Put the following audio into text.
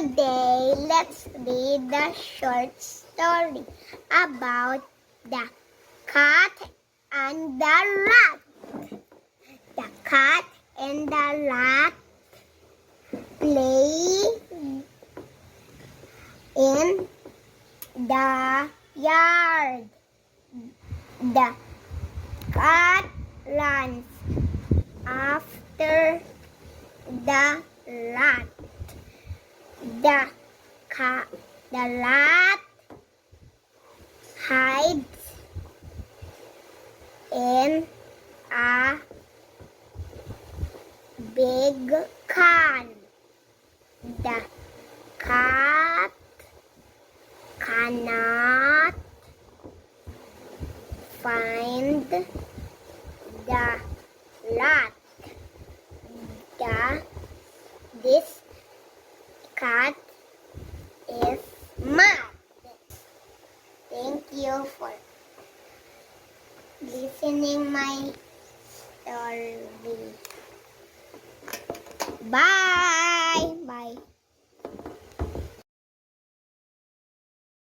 Today, let's read the short story about the cat and the rat. The cat and the rat play in the yard. The cat runs after the rat. The rat hides in a big can. The cat cannot find the rat. This cat is mad. Thank you for listening my story. Bye.